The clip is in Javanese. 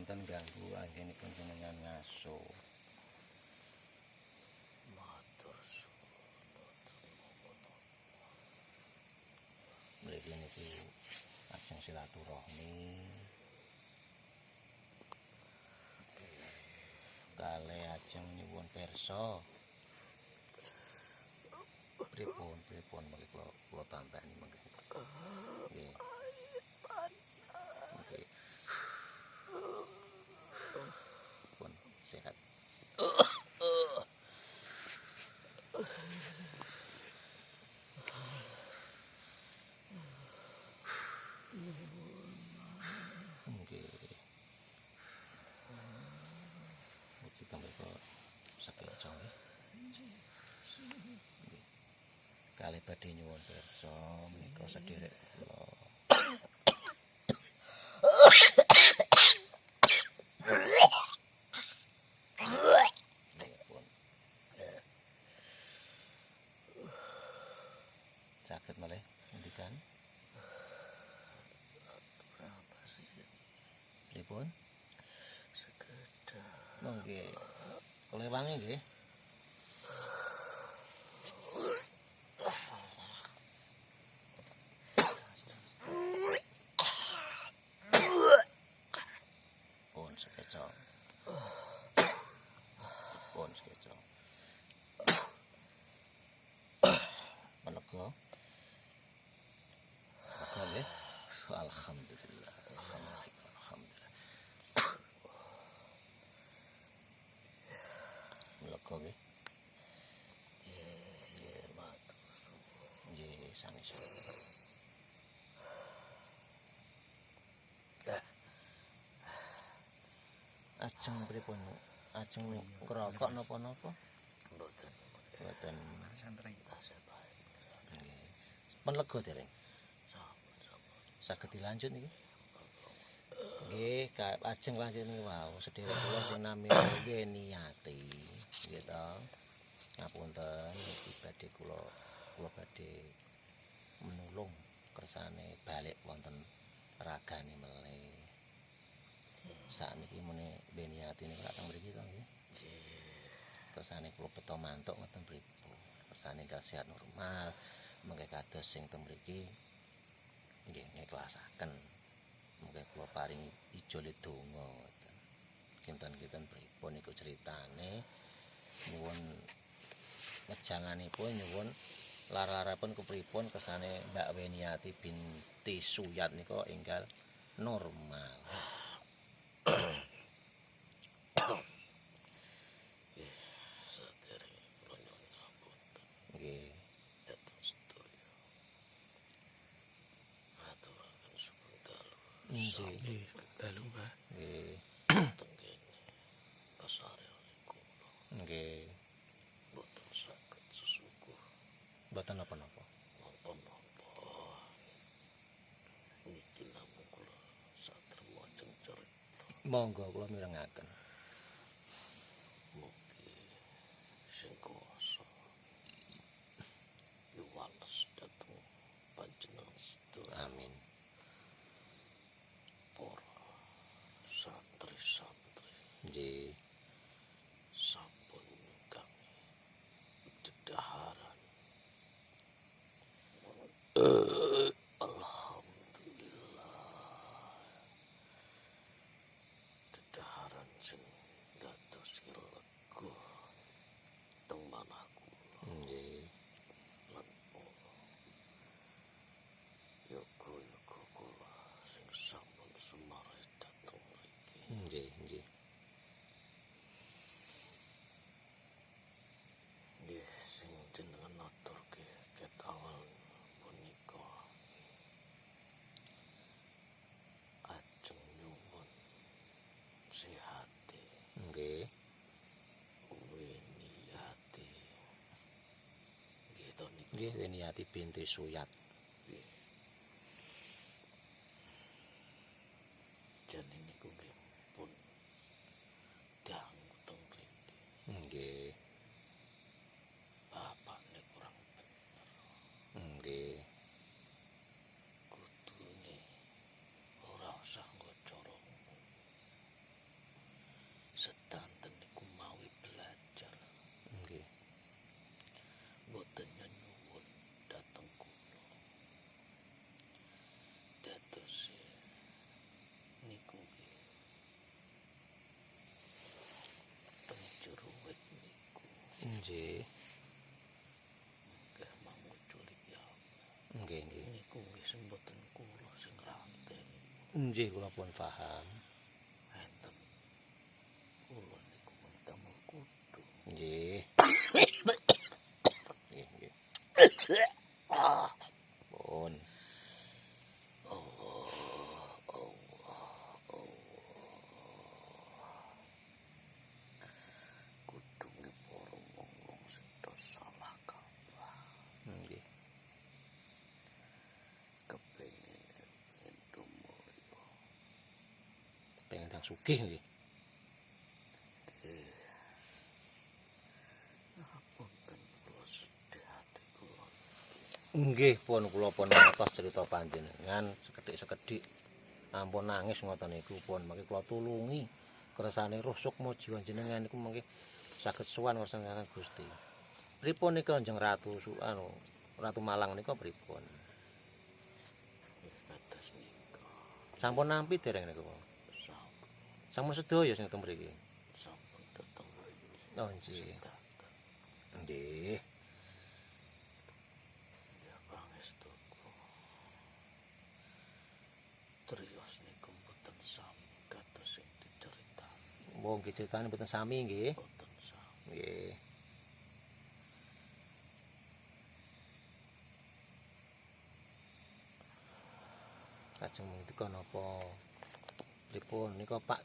wonten ganggu anggenipun jenengan ngaso. Matur suwun. Mriki niku ajeng silaturahmi kalih ajeng nyuwun pirsa. Pripun mengki kula tambani mengki. Nggih. Nggih. Pun sehat. Nggih. Mugi tambah sakeca nggih. Kalih badhe nyuwun pirsa menika sedherek kula. Saged malih ngendikan. Berapa sih? Pripun? Sekedar. Nggih. Klewange nggih. Pun sekeca. Pun sekeca. Menika. Menika nggih. Alhamdulillah. Alhamdulillah. Menika nggih. Nggih, matur suwun. Nggih, sanes. Ajeng pripun? Ajeng ngrokok napa-napa? Mboten. Mboten. Santai tasih bae. Nggih. Pun lega dereng. Sampun. Saged dilanjut niki. Nggih, ajeng lanjut niki wau sedherek kula sing nami Weniati. Nggih to. Ngapunten iki badhe kula badhe menulung kersane balik wonten ragane melih. Sakniki muni Weniati niku lak teng mriki to nggih. Kersane kula beto mantuk ngoten pripun. Kersane sehat normal. Mengke kados sing teng mriki nggih ngikhlasaken. Mengke kula paringi ijole donga ngoten. Kinten-kinten pripun niku critane nyuwun ngejanganipun nyuwun lar-laripun kepripun kersane Mbak Weniati binti Suyat nika enggal normal. Saderenge kula nyuwun ngapunten. Nggih. Dateng sedaya. Aturaken syukur dalu. Nggih. Dalu, Mbah. Nggih. Tenggene pasareane kula. Nggih. Mboten saged sesukuh. Mboten napa-napa. Napa-napa. Niki namung kula satrema ajeng carita. Monggo kula mirengaken. Mugi sing kuwasa piwales dhateng panjenengan sedaya. Amin. Para santri-santri Nggih. sampun kami dedaharan. Alhamdulillah. Dedaharan sing dados lega teng manah kula. Nggih. Lan kula yoga-yoga kula sing sampun sumare dhateng mriki. Nggih, nggih. Nggih sing jenengan aturke ket awal punika ajeng nyuwun sehate Nggih. Weniati. Nggih to niku. Nggih, Weniati binti Suyat. Nggih. Jane niku nggih pun dangu teng mriki. Nggih. Bapakne kurang bener. Nggih. Kudune ora usah nggo cara Nggih kula pun paham. enten kula niku damel kudu. Nggih. Nggih, nggih. Pun. Kudunge para wong-wong sedo salah kaprah. Nggih. Kepengin ento mulya. Pengen tang sugih nggih. Ngapunten kula sedih ati kula. Nggih pun kula pun ngertos cerita panjenengan sekedhik-sekedhik ampun nangis ngoten niku pun mangke kula tulungi kersane roh sukma jiwa jenengan niku mangke saged sowan ngarsanipun Gusti. Pripun nika Kanjeng Ratu Ratu Malang nika pripun? Kados nika Sampun nampi dereng niku? sampun Sampun sedaya sing teng mriki. sampun dateng mriki. Oh nggih. Nggih. Ya pangestuku. Trios niku mboten sami kados sing diceritani. Wong nggih critane mboten sami nggih. Mboten sami. Nggih. Kajeng menika napa pripun nika Pak